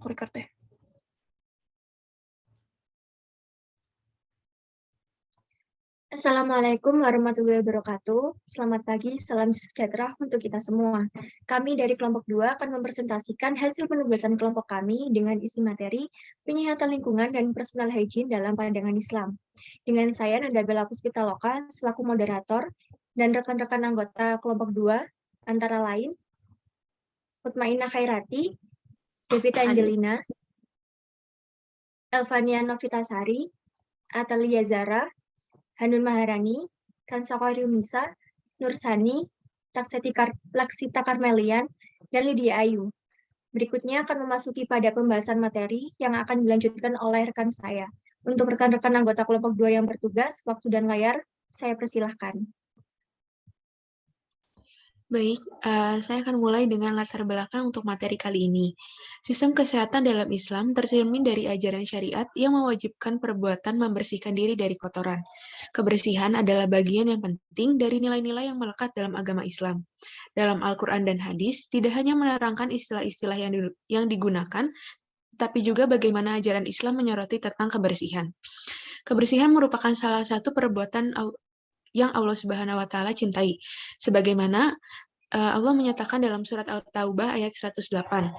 aku record ya. Assalamualaikum warahmatullahi wabarakatuh. Selamat pagi, salam sejahtera untuk kita semua. Kami dari kelompok 2 akan mempresentasikan hasil penugasan kelompok kami dengan isi materi penyihatan lingkungan dan personal hygiene dalam pandangan Islam. Dengan saya Nanda Bella Puspitaloka selaku moderator dan rekan-rekan anggota kelompok 2 antara lain Mutmainah Khairati, Devita Angelina, Elvania Novitasari, Atalia Zara, Hanun Maharani, Kansakari Misa, Nursani, Laksita Karmelian, dan Lydia Ayu. Berikutnya akan memasuki pada pembahasan materi yang akan dilanjutkan oleh rekan saya. Untuk rekan-rekan anggota kelompok 2 yang bertugas, waktu dan layar, saya persilahkan. Baik, saya akan mulai dengan latar belakang untuk materi kali ini. Sistem kesehatan dalam Islam tercermin dari ajaran syariat yang mewajibkan perbuatan membersihkan diri dari kotoran. Kebersihan adalah bagian yang penting dari nilai-nilai yang melekat dalam agama Islam. Dalam Al-Quran dan hadis, tidak hanya menerangkan istilah-istilah yang digunakan, tapi juga bagaimana ajaran Islam menyoroti tentang kebersihan. Kebersihan merupakan salah satu perbuatan yang Allah Subhanahu wa Ta'ala cintai, sebagaimana Allah menyatakan dalam surat At-Taubah ayat 108.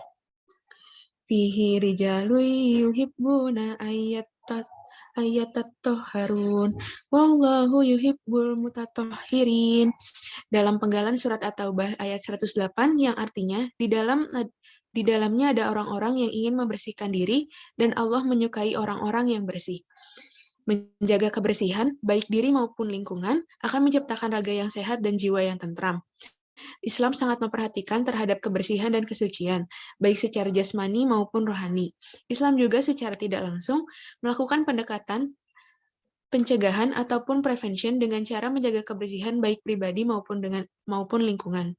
Fihi rijalun yuhibbuna ayatatahharun wallahu yuhibbul mutatahhirin. Dalam penggalan surat At-Taubah ayat 108 yang artinya di dalamnya ada orang-orang yang ingin membersihkan diri dan Allah menyukai orang-orang yang bersih. Menjaga kebersihan, baik diri maupun lingkungan, akan menciptakan raga yang sehat dan jiwa yang tentram. Islam sangat memperhatikan terhadap kebersihan dan kesucian, baik secara jasmani maupun rohani. Islam juga secara tidak langsung melakukan pendekatan pencegahan ataupun prevention dengan cara menjaga kebersihan baik pribadi maupun lingkungan.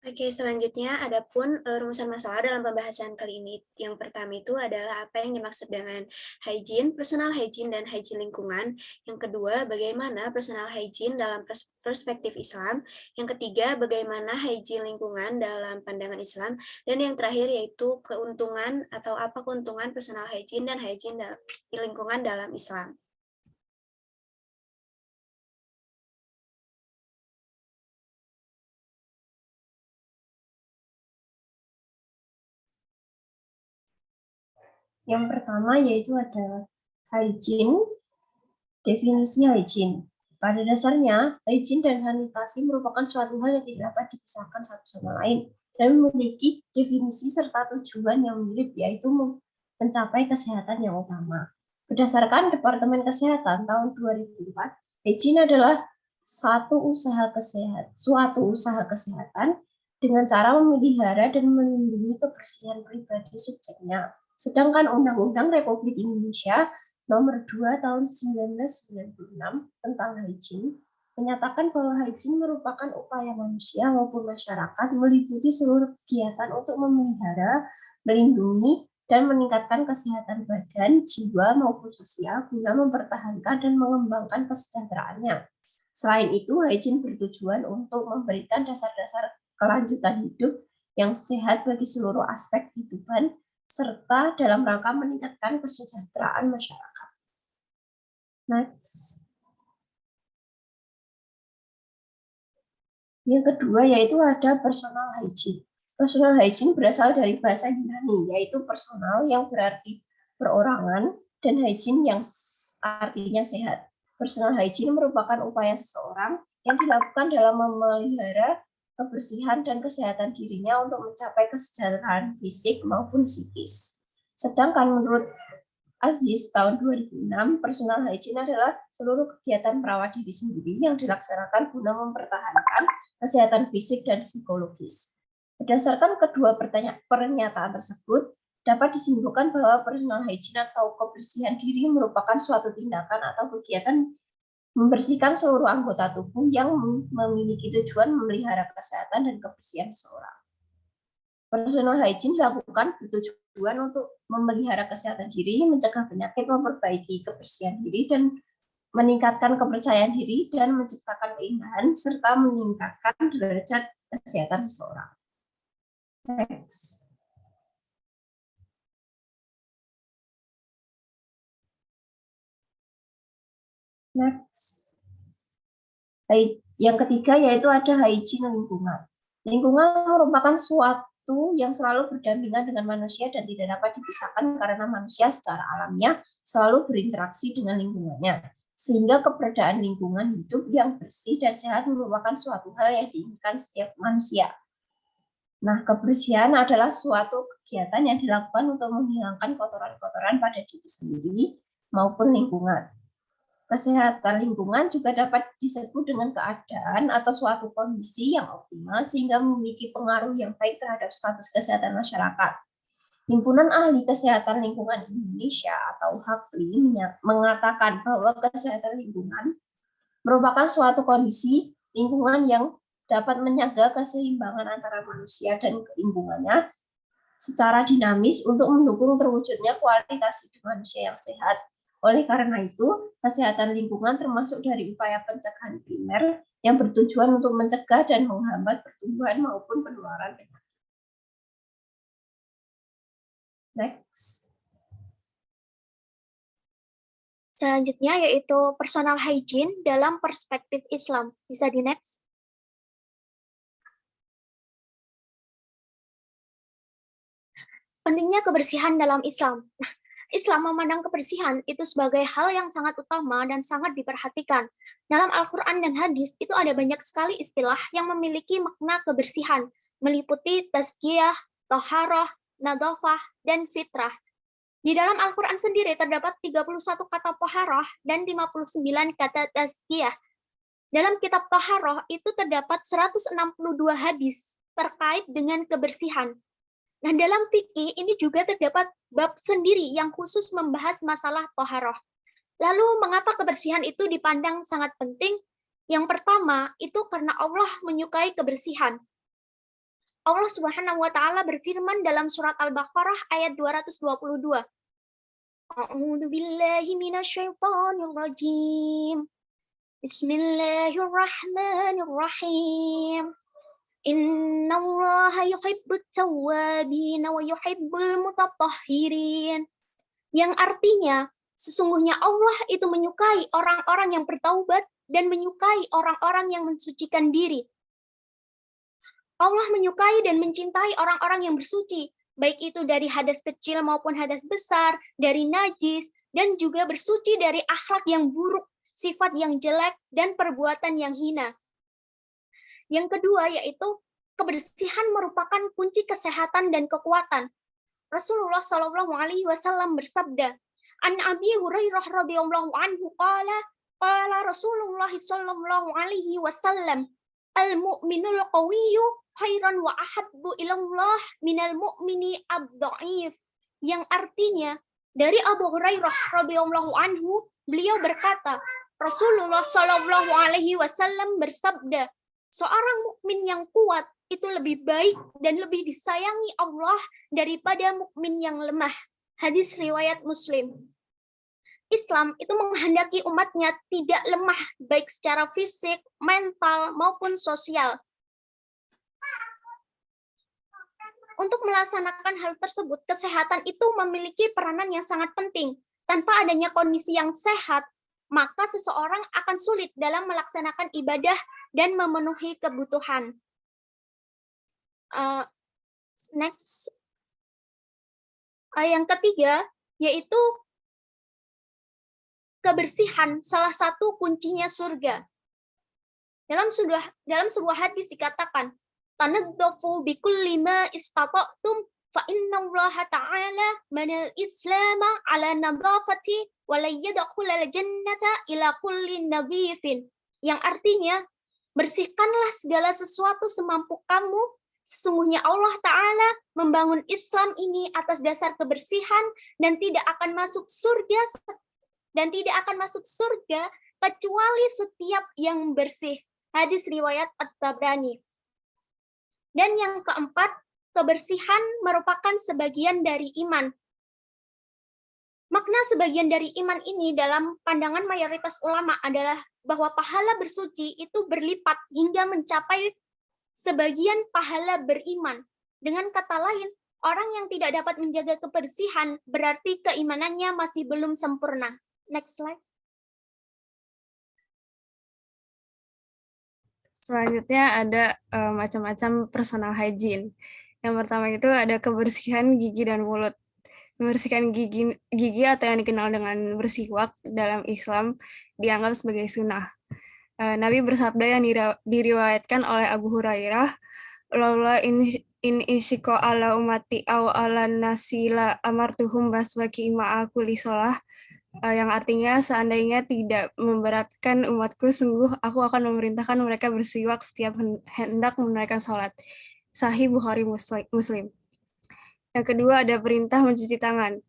Oke, selanjutnya adapun rumusan masalah dalam pembahasan kali ini. Yang pertama itu adalah apa yang dimaksud dengan hygiene, personal hygiene, dan hygiene lingkungan. Yang kedua, bagaimana personal hygiene dalam perspektif Islam. Yang ketiga, bagaimana hygiene lingkungan dalam pandangan Islam. Dan yang terakhir yaitu keuntungan atau apa keuntungan personal hygiene dan hygiene lingkungan dalam Islam. Yang pertama yaitu ada hygiene, definisi hygiene. Pada dasarnya, hygiene dan sanitasi merupakan suatu hal yang tidak dapat dipisahkan satu sama lain dan memiliki definisi serta tujuan yang mirip, yaitu mencapai kesehatan yang utama. Berdasarkan Departemen Kesehatan tahun 2004, hygiene adalah suatu usaha kesehatan dengan cara memelihara dan melindungi kebersihan pribadi subjeknya. Sedangkan Undang-Undang Republik Indonesia Nomor 2 Tahun 1996 tentang hygiene menyatakan bahwa hygiene merupakan upaya manusia maupun masyarakat meliputi seluruh kegiatan untuk memelihara, melindungi, dan meningkatkan kesehatan badan, jiwa, maupun sosial guna mempertahankan dan mengembangkan kesejahteraannya. Selain itu, hygiene bertujuan untuk memberikan dasar-dasar kelanjutan hidup yang sehat bagi seluruh aspek kehidupan, serta dalam rangka meningkatkan kesejahteraan masyarakat. Next. Yang kedua yaitu ada personal hygiene. Personal hygiene berasal dari bahasa Yunani, yaitu personal yang berarti perorangan dan hygiene yang artinya sehat. Personal hygiene merupakan upaya seseorang yang dilakukan dalam memelihara kebersihan dan kesehatan dirinya untuk mencapai kesejahteraan fisik maupun psikis. Sedangkan menurut Aziz tahun 2006, personal hygiene adalah seluruh kegiatan merawat diri sendiri yang dilaksanakan guna mempertahankan kesehatan fisik dan psikologis. Berdasarkan kedua pernyataan tersebut, dapat disimpulkan bahwa personal hygiene atau kebersihan diri merupakan suatu tindakan atau kegiatan membersihkan seluruh anggota tubuh yang memiliki tujuan memelihara kesehatan dan kebersihan seseorang. Personal hygiene dilakukan bertujuan untuk memelihara kesehatan diri, mencegah penyakit, memperbaiki kebersihan diri, dan meningkatkan kepercayaan diri, dan menciptakan keindahan, serta meningkatkan derajat kesehatan seseorang. Next. Next. Yang ketiga yaitu ada hygiene lingkungan. Lingkungan merupakan suatu yang selalu berdampingan dengan manusia dan tidak dapat dipisahkan karena manusia secara alamiah selalu berinteraksi dengan lingkungannya. Sehingga keberadaan lingkungan hidup yang bersih dan sehat merupakan suatu hal yang diinginkan setiap manusia. Nah, kebersihan adalah suatu kegiatan yang dilakukan untuk menghilangkan kotoran-kotoran pada diri sendiri maupun lingkungan. Kesehatan lingkungan juga dapat disebut dengan keadaan atau suatu kondisi yang optimal sehingga memiliki pengaruh yang baik terhadap status kesehatan masyarakat. Himpunan Ahli Kesehatan Lingkungan Indonesia atau HAKLI mengatakan bahwa kesehatan lingkungan merupakan suatu kondisi lingkungan yang dapat menjaga keseimbangan antara manusia dan lingkungannya secara dinamis untuk mendukung terwujudnya kualitas hidup manusia yang sehat. Oleh karena itu, kesehatan lingkungan termasuk dari upaya pencegahan primer yang bertujuan untuk mencegah dan menghambat pertumbuhan maupun penularan penyakit. Next. Selanjutnya yaitu personal hygiene dalam perspektif Islam. Bisa di next? Pentingnya kebersihan dalam Islam. Nah, Islam memandang kebersihan itu sebagai hal yang sangat utama dan sangat diperhatikan. Dalam Al-Quran dan hadis itu ada banyak sekali istilah yang memiliki makna kebersihan, meliputi tazkiyah, toharoh, nadhafah, dan fitrah. Di dalam Al-Quran sendiri terdapat 31 kata toharoh dan 59 kata tazkiyah. Dalam kitab toharoh itu terdapat 162 hadis terkait dengan kebersihan. Nah, dalam fikih ini juga terdapat bab sendiri yang khusus membahas masalah toharoh. Lalu, mengapa kebersihan itu dipandang sangat penting? Yang pertama, itu karena Allah menyukai kebersihan. Allah Subhanahu wa Ta'ala berfirman dalam surat Al-Baqarah ayat 222. A'udzu billahi minasyaitonir rajim. Bismillahirrahmanirrahim. Innallaha yuhibbut tawwabin wa yuhibbul mutatahhirin. Yang artinya, sesungguhnya Allah itu menyukai orang-orang yang bertaubat dan menyukai orang-orang yang mensucikan diri. Allah menyukai dan mencintai orang-orang yang bersuci, baik itu dari hadas kecil maupun hadas besar, dari najis, dan juga bersuci dari akhlak yang buruk, sifat yang jelek, dan perbuatan yang hina. Yang kedua yaitu kebersihan merupakan kunci kesehatan dan kekuatan. Rasulullah Shallallahu Alaihi Wasallam bersabda, "An Abi Hurairah radhiyallahu anhu qala Rasulullah Shallallahu Alaihi Wasallam, al-mu'minul qawiyyu khairan wa ahabbu ilallah minal mu'mini ad-dha'if." Yang artinya dari Abu Hurairah radhiyallahu anhu, beliau berkata, Rasulullah Shallallahu Alaihi Wasallam bersabda, seorang mukmin yang kuat itu lebih baik dan lebih disayangi Allah daripada mukmin yang lemah. Hadis riwayat Muslim. Islam itu menghendaki umatnya tidak lemah baik secara fisik, mental, maupun sosial. Untuk melaksanakan hal tersebut, kesehatan itu memiliki peranan yang sangat penting. Tanpa adanya kondisi yang sehat, maka seseorang akan sulit dalam melaksanakan ibadah dan memenuhi kebutuhan. Next. Yang ketiga, yaitu kebersihan salah satu kuncinya surga. Dalam sebuah hadis dikatakan, tanadzafu bikulli ma istata'tum fa innallaha ta'ala manal islama ala nadhafati wa la yadkhulul jannata ila kulli nadhifin. Yang artinya, bersihkanlah segala sesuatu semampu kamu. Sesungguhnya Allah Ta'ala membangun Islam ini atas dasar kebersihan dan tidak akan masuk surga kecuali setiap yang bersih. Hadis riwayat At-Tabrani. Dan yang keempat, kebersihan merupakan sebagian dari iman. Makna sebagian dari iman ini dalam pandangan mayoritas ulama adalah bahwa pahala bersuci itu berlipat hingga mencapai sebagian pahala beriman. Dengan kata lain, orang yang tidak dapat menjaga kebersihan berarti keimanannya masih belum sempurna. Next slide. Selanjutnya ada macam-macam personal hygiene. Yang pertama itu ada kebersihan gigi dan mulut. Membersihkan gigi atau yang dikenal dengan bersiwak dalam Islam dianggap sebagai sunnah. Nabi bersabda yang diriwayatkan oleh Abu Hurairah, "Laula in isyqa ala umati aw ala nasila amartuhum baswaki ma'a kulli shalah," yang artinya seandainya tidak memberatkan umatku, sungguh aku akan memerintahkan mereka bersiwak setiap hendak menunaikan sholat. Sahih Bukhari Muslim. Yang kedua ada perintah mencuci tangan.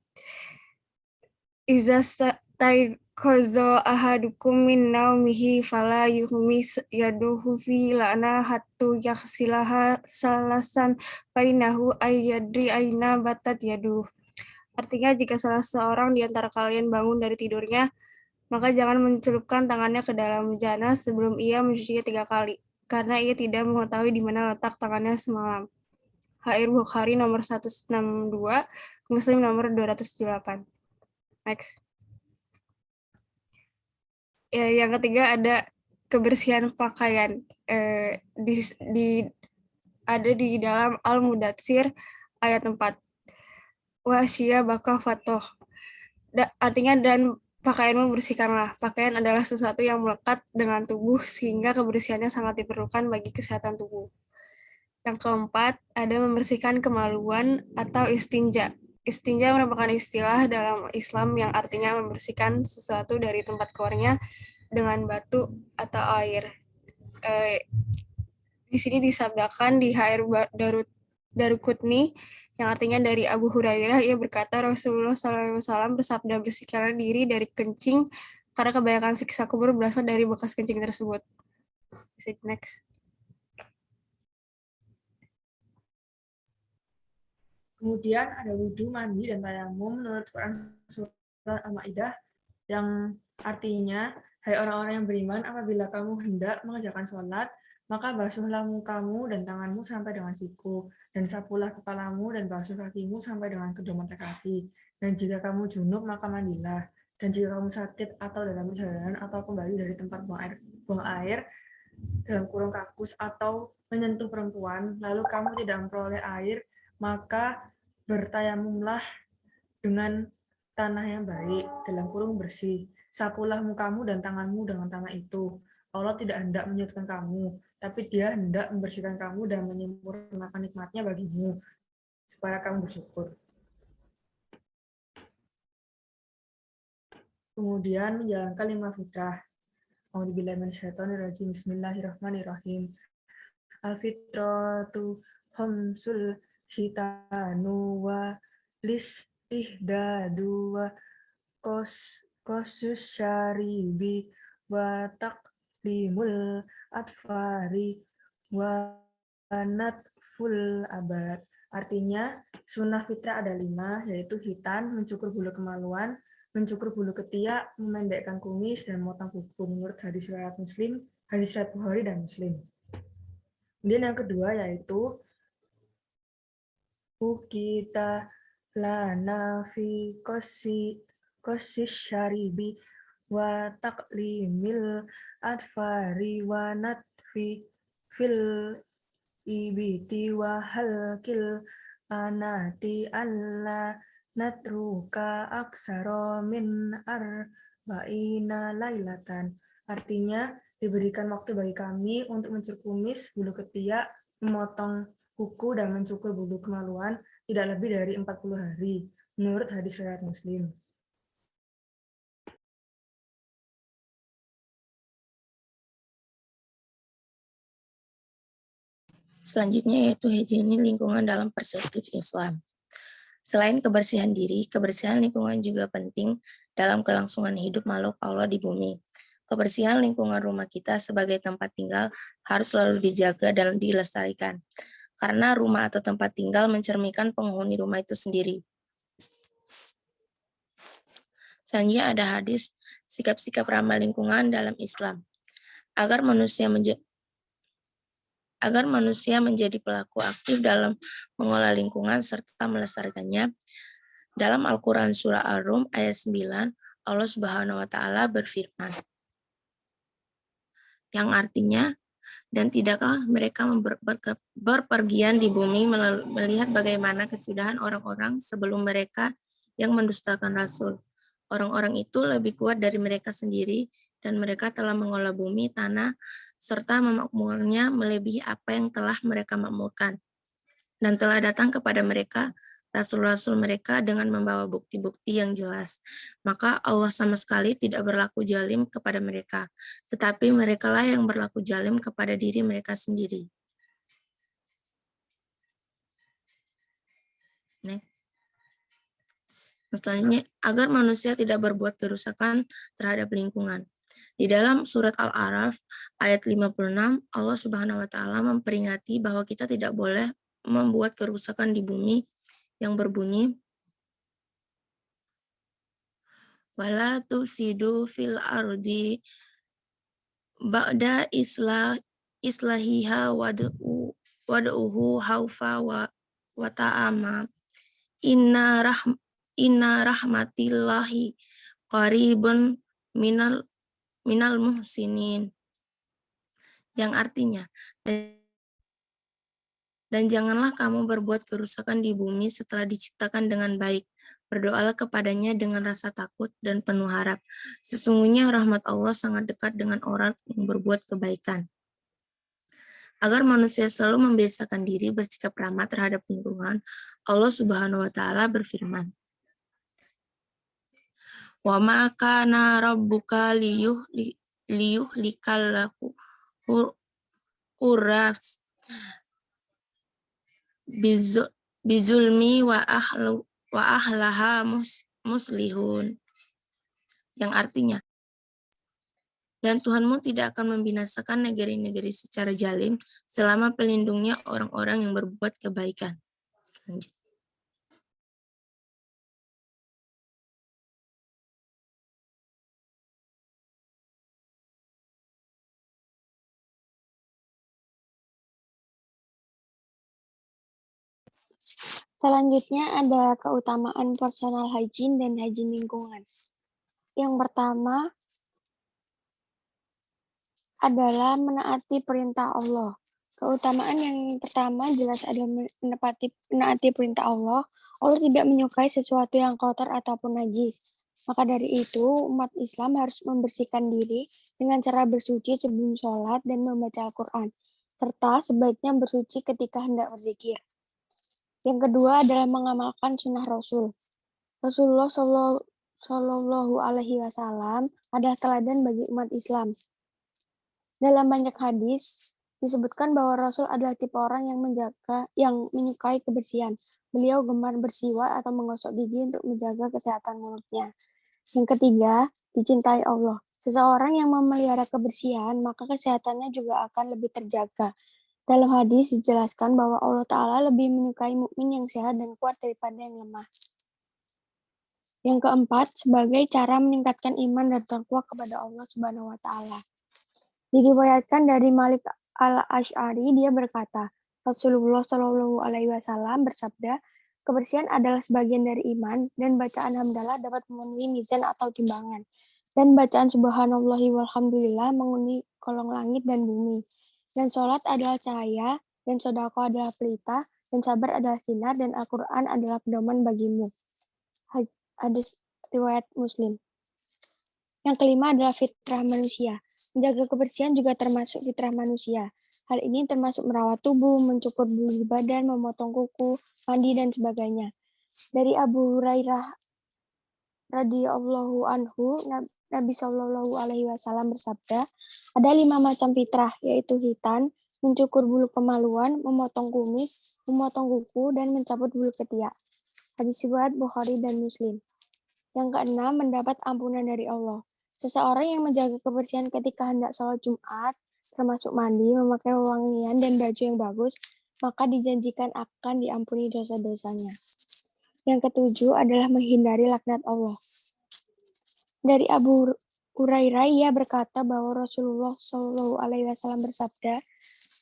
Iza staiqaza ahadukum min naumihi fala yuhmis yaduhu fi lana hattu yaghsilaha salasan fainahu ayyadri aina batat yaduh. Artinya jika salah seorang di antara kalian bangun dari tidurnya, maka jangan mencelupkan tangannya ke dalam jana sebelum ia mencucinya 3 kali, karena ia tidak mengetahui di mana letak tangannya semalam. HR Bukhari nomor 162, Muslim nomor 278. Next. Ya, yang ketiga ada kebersihan pakaian. Ada di dalam Al-Mudatsir ayat 4. Wasya baka fatoh. Artinya dan pakaianmu bersihkanlah. Pakaian adalah sesuatu yang melekat dengan tubuh sehingga kebersihannya sangat diperlukan bagi kesehatan tubuh. Yang keempat, ada membersihkan kemaluan atau istinja. Istinja merupakan istilah dalam Islam yang artinya membersihkan sesuatu dari tempat keluarnya dengan batu atau air. Di sini disabdakan di HR Daruqutni yang artinya dari Abu Hurairah, ia berkata Rasulullah SAW bersabda, bersihkanlah diri dari kencing karena kebanyakan siksa kubur berasal dari bekas kencing tersebut. Next. Kemudian ada wudhu, mandi, dan tayamum menurut Quran Surat Al-Ma'idah yang artinya, hai orang-orang yang beriman, apabila kamu hendak mengerjakan sholat, maka basuhlah mukamu dan tanganmu sampai dengan siku, dan sapulah kepalamu dan basuh kakimu sampai dengan kedua mata kaki. Dan jika kamu junub, maka mandilah. Dan jika kamu sakit atau dalam perjalanan atau kembali dari tempat buang air dalam kurung kakus atau menyentuh perempuan, lalu kamu tidak memperoleh air, maka bertayamumlah dengan tanah yang baik, dalam kurung bersih. Sapulah mukamu dan tanganmu dengan tanah itu. Allah tidak hendak menyudutkan kamu, tapi Dia hendak membersihkan kamu dan menyempurnakan nikmatnya bagimu, supaya kamu bersyukur. Kemudian menjalankan 5 fitrah. A'udzubillahi minasyaitonirrajim. Bismillahirrahmanirrahim. Al-fitratu khamsul hitanu wa listihdadu wa kosus syaribi wa taqlimul atfari wa natful abad. Artinya, sunnah fitrah ada 5, yaitu hitan, mencukur bulu kemaluan, mencukur bulu ketiak, memendekkan kumis, dan memotong kuku menurut hadis riwayat Muslim, hadis riwayat Bukhari dan Muslim. Kemudian yang kedua yaitu kita lana fi kosis syaribi wa taqlimil adfari wa natfi fil ibiti wa halkil anati alla natruka aksara min arba'ina lailatan. Artinya, diberikan waktu bagi kami untuk mencukur kumis, bulu ketiak, memotong kuku, dan mencukur bulu kemaluan tidak lebih dari 40 hari, menurut hadis riwayat Muslim. Selanjutnya yaitu hygiene lingkungan dalam perspektif Islam. Selain kebersihan diri, kebersihan lingkungan juga penting dalam kelangsungan hidup makhluk Allah di bumi. Kebersihan lingkungan rumah kita sebagai tempat tinggal harus selalu dijaga dan dilestarikan, karena rumah atau tempat tinggal mencerminkan penghuni rumah itu sendiri. Selanjutnya ada hadis sikap-sikap ramah lingkungan dalam Islam. Agar manusia menjadi pelaku aktif dalam mengolah lingkungan serta melestarikannya. Dalam Al-Quran Surah Ar-Rum ayat 9, Allah Subhanahu wa Ta'ala berfirman, yang artinya, dan tidakkah mereka berpergian di bumi melihat bagaimana kesudahan orang-orang sebelum mereka yang mendustakan Rasul. Orang-orang itu lebih kuat dari mereka sendiri, dan mereka telah mengolah bumi, tanah, serta memakmurnya melebihi apa yang telah mereka makmurkan. Dan telah datang kepada mereka rasul-rasul mereka dengan membawa bukti-bukti yang jelas. Maka Allah sama sekali tidak berlaku zalim kepada mereka, tetapi merekalah yang berlaku zalim kepada diri mereka sendiri. Selanjutnya, agar manusia tidak berbuat kerusakan terhadap lingkungan. Di dalam surat Al-A'raf ayat 56, Allah Subhanahu wa Ta'ala memperingati bahwa kita tidak boleh membuat kerusakan di bumi yang berbunyi, wala tufsidu fil ardi ba'da islahiha wad'uhu haufa wa ta'ama inna rahmatillahi qaribun minal muhsinin, yang artinya, dan janganlah kamu berbuat kerusakan di bumi setelah diciptakan dengan baik. Berdoalah kepadanya dengan rasa takut dan penuh harap. Sesungguhnya rahmat Allah sangat dekat dengan orang yang berbuat kebaikan. Agar manusia selalu membiasakan diri bersikap ramah terhadap lingkungan, Allah Subhanahu wa Ta'ala berfirman, wa ma kana rabbuka liyuhlikal quras bizulmi wa ahlaha muslihun, yang artinya, dan Tuhanmu tidak akan membinasakan negeri-negeri secara zalim selama pelindungnya orang-orang yang berbuat kebaikan. Selanjutnya. Selanjutnya ada keutamaan personal hygiene dan hygiene lingkungan. Yang pertama adalah menaati perintah Allah. Keutamaan yang pertama jelas adalah menaati perintah Allah. Allah tidak menyukai sesuatu yang kotor ataupun najis. Maka dari itu, umat Islam harus membersihkan diri dengan cara bersuci sebelum sholat dan membaca Al-Quran, serta sebaiknya bersuci ketika hendak berzikir. Yang kedua adalah mengamalkan sunnah Rasul. Rasulullah Shallallahu Alaihi Wasallam adalah teladan bagi umat Islam. Dalam banyak hadis disebutkan bahwa Rasul adalah tipe orang yang menyukai kebersihan. Beliau gemar bersiwak atau menggosok gigi untuk menjaga kesehatan mulutnya. Yang ketiga, dicintai Allah. Seseorang yang memelihara kebersihan, maka kesehatannya juga akan lebih terjaga. Dalam hadis dijelaskan bahwa Allah Ta'ala lebih menyukai mukmin yang sehat dan kuat daripada yang lemah. Yang keempat, sebagai cara meningkatkan iman dan takwa kepada Allah Subhanahu wa Ta'ala. Diriwayatkan dari Malik al-Asy'ari, dia berkata, Rasulullah Shallallahu Alaihi Wasallam bersabda, kebersihan adalah sebagian dari iman, dan bacaan hamdalah dapat memenuhi mizan atau timbangan, dan bacaan subhanallahi walhamdulillah menghuni kolong langit dan bumi. Dan sholat adalah cahaya, dan sodako adalah pelita, dan sabar adalah sinar, dan Al-Quran adalah pedoman bagimu. Hadis riwayat Muslim. Yang kelima adalah fitrah manusia. Menjaga kebersihan juga termasuk fitrah manusia. Hal ini termasuk merawat tubuh, mencukur bulu badan, memotong kuku, mandi, dan sebagainya. Dari Abu Hurairah radhiyallahu anhu, Nabi Shallallahu Alaihi Wasallam bersabda, ada 5 macam fitrah, yaitu khitan, mencukur bulu kemaluan, memotong kumis, memotong kuku, dan mencabut bulu ketiak. Hadis riwayat Bukhari dan Muslim. Yang keenam, mendapat ampunan dari Allah. Seseorang yang menjaga kebersihan ketika hendak sholat Jumat, termasuk mandi, memakai wangian, dan baju yang bagus, maka dijanjikan akan diampuni dosa-dosanya. Yang ketujuh adalah menghindari laknat Allah. Dari Abu Hurairah, ia berkata bahwa Rasulullah Shallallahu Alaihi Wasallam bersabda,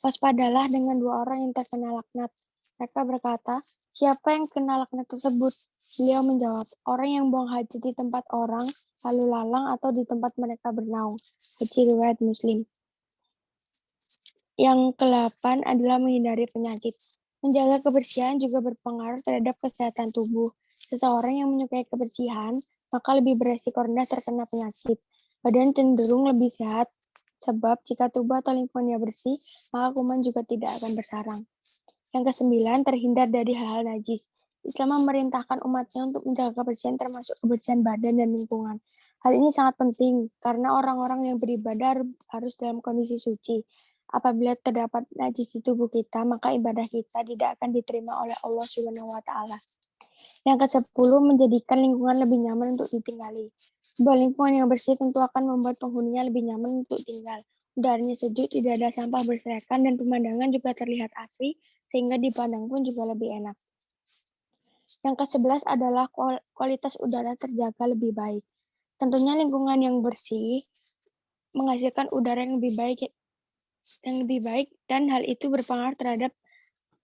waspadalah dengan dua orang yang terkena laknat. Mereka berkata, siapa yang kena laknat tersebut? Beliau menjawab, orang yang buang haji di tempat orang, lalu lalang atau di tempat mereka bernaung. Haji riwayat Muslim. Yang ke-8 adalah menghindari penyakit. Menjaga kebersihan juga berpengaruh terhadap kesehatan tubuh. Seseorang yang menyukai kebersihan, maka lebih beresiko rendah terkena penyakit. Badan cenderung lebih sehat, sebab jika tubuh atau lingkungannya bersih, maka kuman juga tidak akan bersarang. Yang ke-9, terhindar dari hal-hal najis. Islam memerintahkan umatnya untuk menjaga kebersihan termasuk kebersihan badan dan lingkungan. Hal ini sangat penting karena orang-orang yang beribadah harus dalam kondisi suci. Apabila terdapat najis di tubuh kita, maka ibadah kita tidak akan diterima oleh Allah Subhanahu wa taala. Yang ke-10, menjadikan lingkungan lebih nyaman untuk ditinggali. Sebuah lingkungan yang bersih tentu akan membuat penghuninya lebih nyaman untuk tinggal. Udaranya sejuk, tidak ada sampah berserakan, dan pemandangan juga terlihat asri, sehingga dipandang pun juga lebih enak. Yang ke-11 adalah kualitas udara terjaga lebih baik. Tentunya lingkungan yang bersih menghasilkan udara yang lebih baik dan hal itu berpengaruh terhadap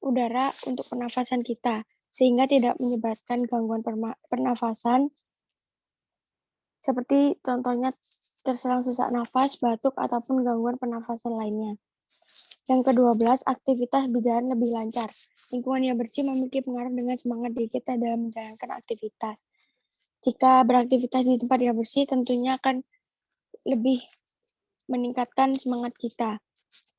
udara untuk pernafasan kita, sehingga tidak menyebabkan gangguan pernafasan seperti contohnya terserang sesak nafas, batuk, ataupun gangguan pernafasan lainnya. Yang ke-12, aktivitas berjalan lebih lancar. Lingkungan yang bersih memiliki pengaruh dengan semangat diri kita dalam menjalankan aktivitas. Jika beraktivitas di tempat yang bersih, tentunya akan lebih meningkatkan semangat kita.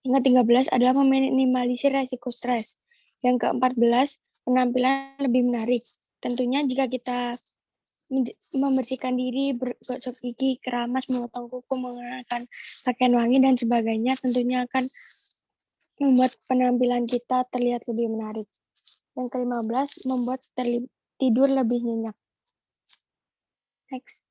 Yang ke-13 adalah meminimalisir resiko stres. Yang ke-14, penampilan lebih menarik. Tentunya jika kita membersihkan diri, bergosok gigi, keramas, memotong kuku, mengenakan pakaian wangi, dan sebagainya, tentunya akan membuat penampilan kita terlihat lebih menarik. Yang ke-15, membuat tidur lebih nyenyak. Next.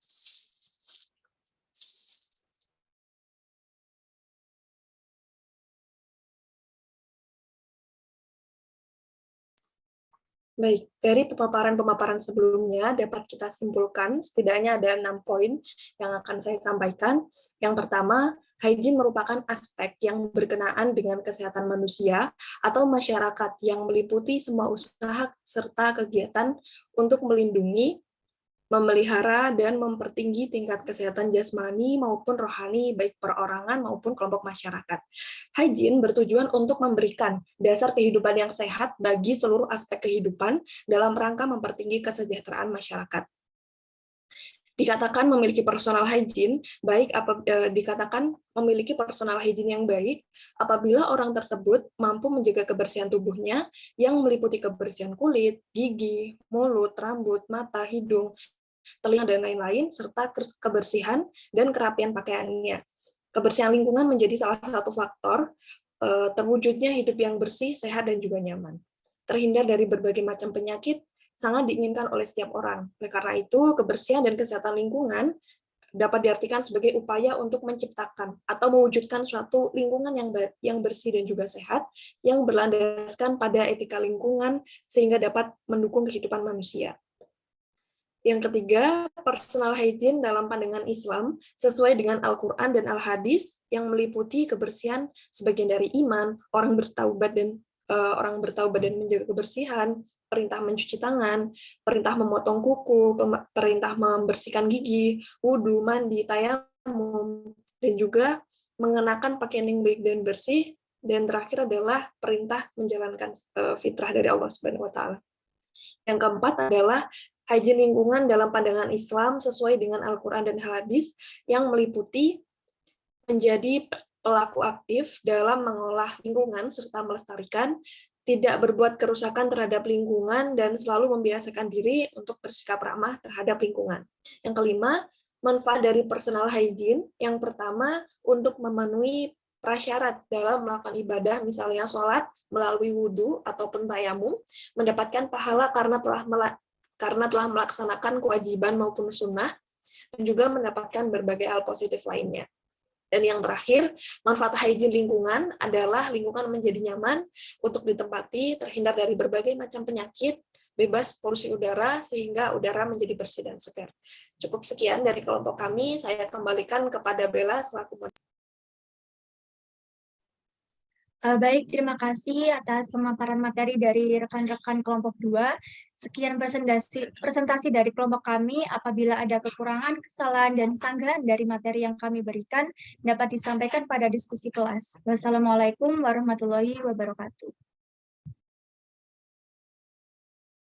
Baik, dari pemaparan-pemaparan sebelumnya dapat kita simpulkan setidaknya ada 6 poin yang akan saya sampaikan. Yang pertama, hygiene merupakan aspek yang berkenaan dengan kesehatan manusia atau masyarakat yang meliputi semua usaha serta kegiatan untuk melindungi, memelihara, dan mempertinggi tingkat kesehatan jasmani maupun rohani baik perorangan maupun kelompok masyarakat. Hygiene bertujuan untuk memberikan dasar kehidupan yang sehat bagi seluruh aspek kehidupan dalam rangka mempertinggi kesejahteraan masyarakat. Dikatakan memiliki personal hygiene yang baik apabila orang tersebut mampu menjaga kebersihan tubuhnya yang meliputi kebersihan kulit, gigi, mulut, rambut, mata, hidung, telinga, dan lain-lain, serta kebersihan dan kerapian pakaiannya. Kebersihan lingkungan menjadi salah satu faktor terwujudnya hidup yang bersih, sehat, dan juga nyaman. Terhindar dari berbagai macam penyakit sangat diinginkan oleh setiap orang. Oleh karena itu, kebersihan dan kesehatan lingkungan dapat diartikan sebagai upaya untuk menciptakan atau mewujudkan suatu lingkungan yang bersih dan juga sehat, yang berlandaskan pada etika lingkungan, sehingga dapat mendukung kehidupan manusia. Yang ketiga, personal hygiene dalam pandangan Islam sesuai dengan Al-Quran dan Al-Hadis yang meliputi kebersihan sebagian dari iman, orang bertaubat dan menjaga kebersihan, perintah mencuci tangan, perintah memotong kuku, perintah membersihkan gigi, wudhu, mandi, tayamum, dan juga mengenakan pakaian yang baik dan bersih, dan terakhir adalah perintah menjalankan fitrah dari Allah Subhanahu wa taala. Yang keempat adalah hygiene lingkungan dalam pandangan Islam sesuai dengan Al-Quran dan Hadis yang meliputi menjadi pelaku aktif dalam mengolah lingkungan serta melestarikan, tidak berbuat kerusakan terhadap lingkungan, dan selalu membiasakan diri untuk bersikap ramah terhadap lingkungan. Yang kelima, manfaat dari personal hygiene. Yang pertama, untuk memenuhi prasyarat dalam melakukan ibadah, misalnya sholat melalui wudhu ataupun tayamum, mendapatkan pahala karena telah melaksanakan kewajiban maupun sunnah, dan juga mendapatkan berbagai hal positif lainnya. Dan yang terakhir, manfaat hygiene lingkungan adalah lingkungan menjadi nyaman untuk ditempati, terhindar dari berbagai macam penyakit, bebas polusi udara, sehingga udara menjadi bersih dan segar. Cukup sekian dari kelompok kami, saya kembalikan kepada Bella selaku moderator. Baik, terima kasih atas pemaparan materi dari rekan-rekan kelompok 2. Sekian presentasi dari kelompok kami. Apabila ada kekurangan, kesalahan, dan sanggahan dari materi yang kami berikan, dapat disampaikan pada diskusi kelas. Wassalamualaikum warahmatullahi wabarakatuh.